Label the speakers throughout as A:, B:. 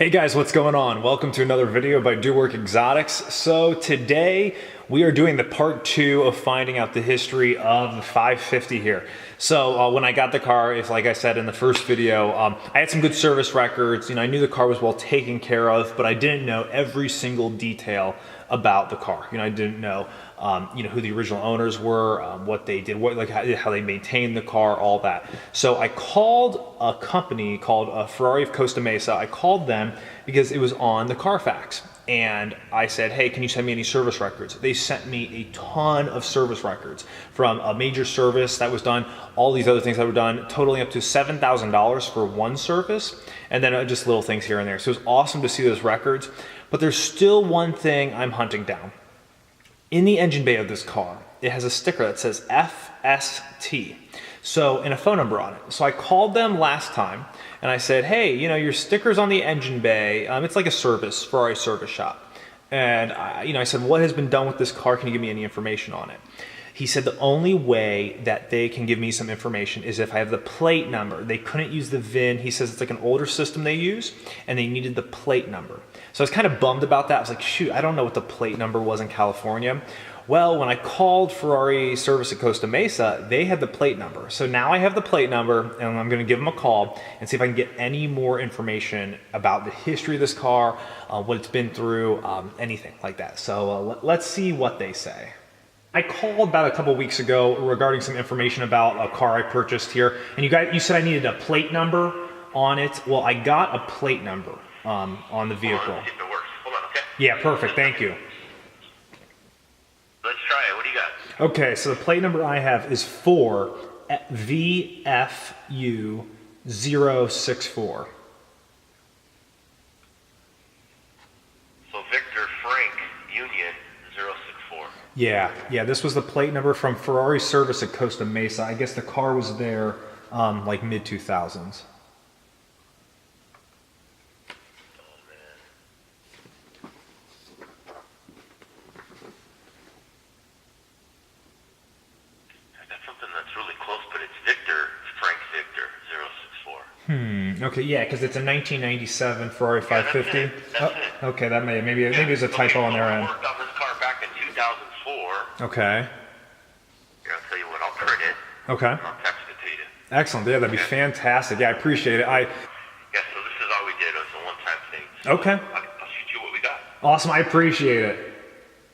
A: Hey guys, what's going on? Welcome to another video by Do Work Exotics. So today we are doing the part 2 of finding out the history of the 550 here. So when I got the car, it's like I said in the first video, I had some good service records. I knew the car was well taken care of, but I didn't know every single detail about the car. I didn't know, who the original owners were, what they did, how they maintained the car, all that. So I called a company called Ferrari of Costa Mesa. I called them because it was on the Carfax. And I said, hey, can you send me any service records? They sent me a ton of service records from a major service that was done, all these other things that were done, totaling up to $7,000 for one service, and then just little things here and there. So it was awesome to see those records. But there's still one thing I'm hunting down. In the engine bay of this car, it has a sticker that says FST. So, and a phone number on it. So I called them last time and I said, hey, your sticker's on the engine bay. It's like a Ferrari service shop. And I said, what has been done with this car? Can you give me any information on it? He said the only way that they can give me some information is if I have the plate number. They couldn't use the VIN. He says it's like an older system they use and they needed the plate number. So I was kind of bummed about that. I was like, shoot, I don't know what the plate number was in California. Well, when I called Ferrari service at Costa Mesa, they had the plate number. So now I have the plate number and I'm gonna give them a call and see if I can get any more information about the history of this car, what it's been through, anything like that. So let's see what they say. I called about a couple weeks ago regarding some information about a car I purchased here, and you said I needed a plate number on it. Well, I got a plate number on the vehicle.
B: Hold on, see if it works. Hold on, okay?
A: Yeah, perfect. Thank you.
B: Let's try it. What do you got?
A: Okay, so the plate number I have is 4 VFU064.
B: So Victor Frank Union 064.
A: Yeah, this was the plate number from Ferrari service at Costa Mesa. I guess the car was there like mid-2000s. Okay, yeah, because it's a 1997 Ferrari 550.
B: That's it.
A: Okay, that maybe there's a typo on their end.
B: I worked on this car back in 2004.
A: Okay.
B: Here, I'll tell you what, I'll print it.
A: Okay.
B: I'll text it to you.
A: Excellent. Yeah, that'd be fantastic. Yeah, I appreciate it.
B: Yeah, so this is all we did. It was a one-time thing. So
A: Okay.
B: I'll shoot you what we got.
A: Awesome. I appreciate it.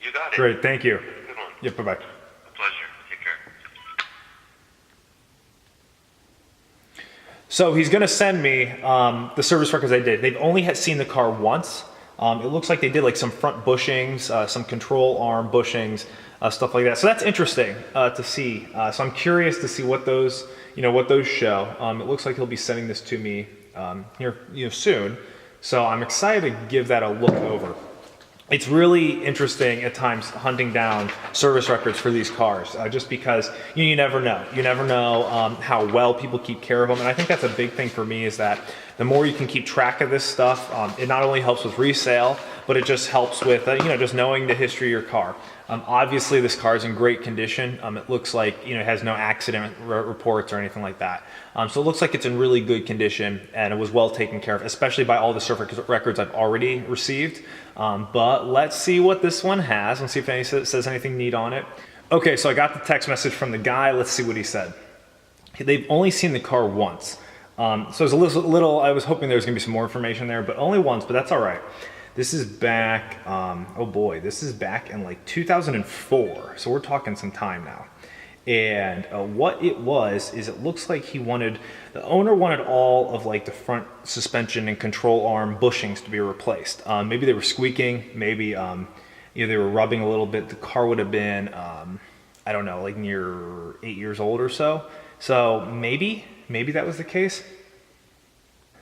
B: You got it.
A: Great. Thank you.
B: Good one.
A: Yep. Bye bye.
B: A pleasure. Take care.
A: So he's going to send me the service records I did. They've only seen the car once. It looks like they did like some front bushings, some control arm bushings, stuff like that. So that's interesting to see. So I'm curious to see what those, what those show. It looks like he'll be sending this to me here, soon. So I'm excited to give that a look over. It's really interesting at times hunting down service records for these cars, just because you never know. You never know how well people keep care of them. And I think that's a big thing for me, is that the more you can keep track of this stuff, it not only helps with resale, but it just helps with, just knowing the history of your car. Obviously, this car is in great condition. It looks like, it has no accident reports or anything like that. So it looks like it's in really good condition and it was well taken care of, especially by all the service records I've already received. But let's see what this one has. Let's see if it says anything neat on it. Okay, so I got the text message from the guy. Let's see what he said. They've only seen the car once. So it was a little, I was hoping there was gonna be some more information there, but only once, but that's all right. This is back, oh boy, this is back in like 2004. So we're talking some time now. And what it was is, it looks like the owner wanted all of like the front suspension and control arm bushings to be replaced. Maybe they were squeaking, maybe they were rubbing a little bit. The car would have been, I don't know, like near 8 years old or so. So maybe that was the case.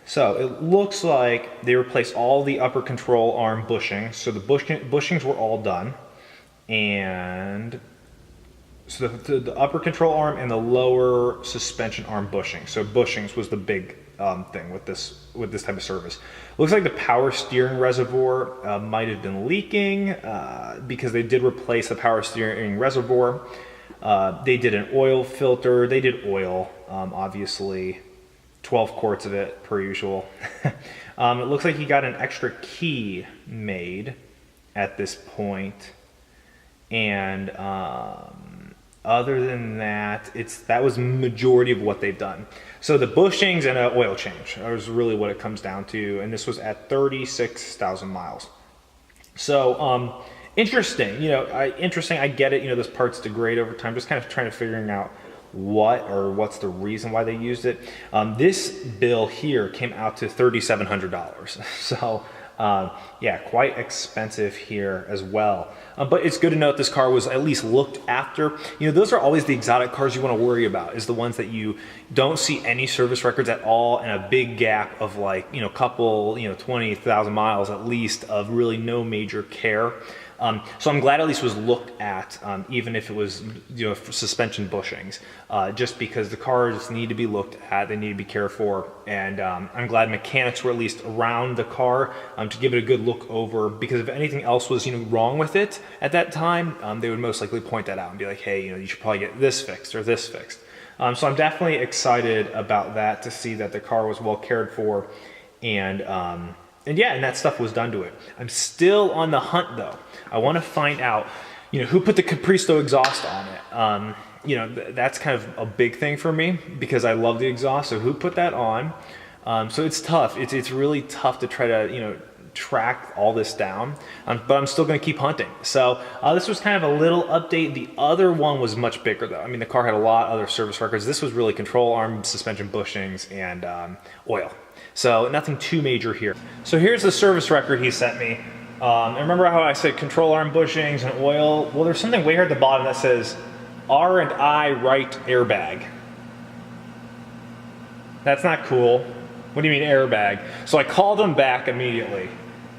A: So it looks like they replaced all the upper control arm bushings. So the bushings were all done. And so the upper control arm and the lower suspension arm bushing. So bushings was the big thing with this type of service. Looks like the power steering reservoir might have been leaking because they did replace the power steering reservoir. They did an oil filter. They did oil, obviously. 12 quarts of it per usual. It looks like he got an extra key made at this point, and other than that, that was majority of what they've done. So the bushings and an oil change is really what it comes down to, and this was at 36,000 miles. So interesting, interesting. I get it. This parts degrade over time. Just kind of trying to figuring out what's the reason why they used it. This bill here came out to $3,700. So yeah, quite expensive here as well. But it's good to note this car was at least looked after. Those are always the exotic cars you want to worry about, is the ones that you don't see any service records at all, and a big gap of like, couple, 20,000 miles at least of really no major care. So I'm glad at least was looked at, even if it was suspension bushings, just because the cars need to be looked at, they need to be cared for, and I'm glad mechanics were at least around the car to give it a good look over, because if anything else was wrong with it at that time, they would most likely point that out and be like, hey, you should probably get this fixed or this fixed. So I'm definitely excited about that, to see that the car was well cared for, and yeah, and that stuff was done to it. I'm still on the hunt though. I want to find out, who put the Capristo exhaust on it. That's kind of a big thing for me, because I love the exhaust. So who put that on? So it's tough. It's really tough to try to, track all this down. But I'm still going to keep hunting. So this was kind of a little update. The other one was much bigger though. I mean, the car had a lot of other service records. This was really control arm, suspension bushings, and oil. So nothing too major here. So here's the service record he sent me. And remember how I said control arm bushings and oil? Well, there's something way here at the bottom that says R&I right airbag. That's not cool. What do you mean airbag? So I called him back immediately,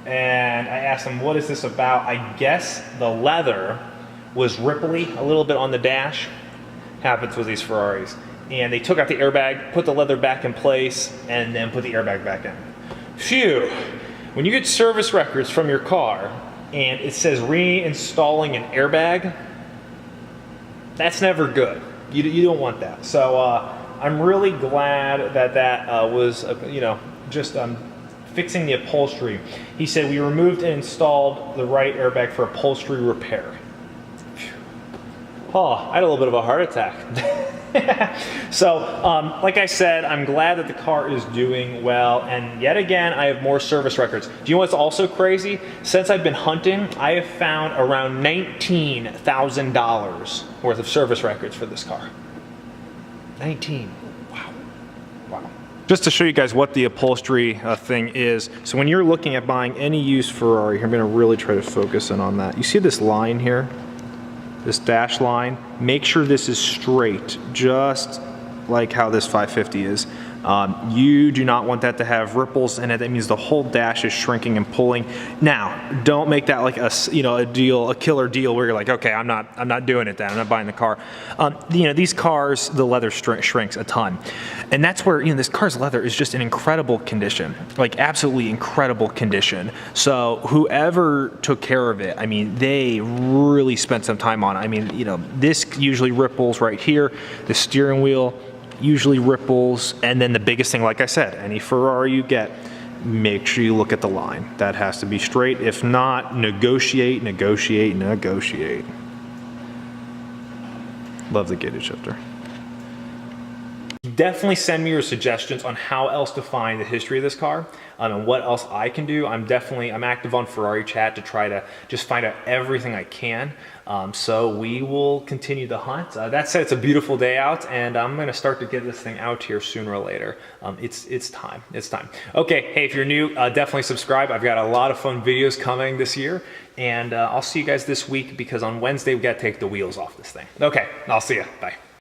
A: and I asked him, what is this about? I guess the leather was ripply a little bit on the dash. Happens with these Ferraris. And they took out the airbag, put the leather back in place, and then put the airbag back in. Phew. When you get service records from your car and it says reinstalling an airbag, that's never good. You don't want that. So I'm really glad that was, just fixing the upholstery. He said we removed and installed the right airbag for upholstery repair. Phew. Oh, I had a little bit of a heart attack. So, like I said, I'm glad that the car is doing well, and yet again, I have more service records. Do you know what's also crazy? Since I've been hunting, I have found around $19,000 worth of service records for this car. 19. Wow. Wow. Just to show you guys what the upholstery thing is, so when you're looking at buying any used Ferrari, I'm going to really try to focus in on that. You see this line here? This dash line, make sure this is straight, just like how this 550 is. You do not want that to have ripples in it. That means the whole dash is shrinking and pulling. Now, don't make that like a killer deal where you're like, okay, I'm not doing it then. I'm not buying the car. These cars, the leather shrinks a ton, and that's where this car's leather is just in incredible condition, like absolutely incredible condition. So whoever took care of it, I mean, they really spent some time on it. I mean, this usually ripples right here. The steering wheel usually ripples, and then the biggest thing, like I said, any Ferrari you get, make sure you look at the line. That has to be straight. If not, negotiate, negotiate, negotiate. Love the gated shifter. Definitely send me your suggestions on how else to find the history of this car, and what else I can do. I'm active on Ferrari chat to try to just find out everything I can. So we will continue the hunt. That said, it's a beautiful day out, and I'm going to start to get this thing out here sooner or later. It's time. It's time. Okay, hey, if you're new, definitely subscribe. I've got a lot of fun videos coming this year, and I'll see you guys this week, because on Wednesday we got to take the wheels off this thing. Okay, I'll see you. Bye.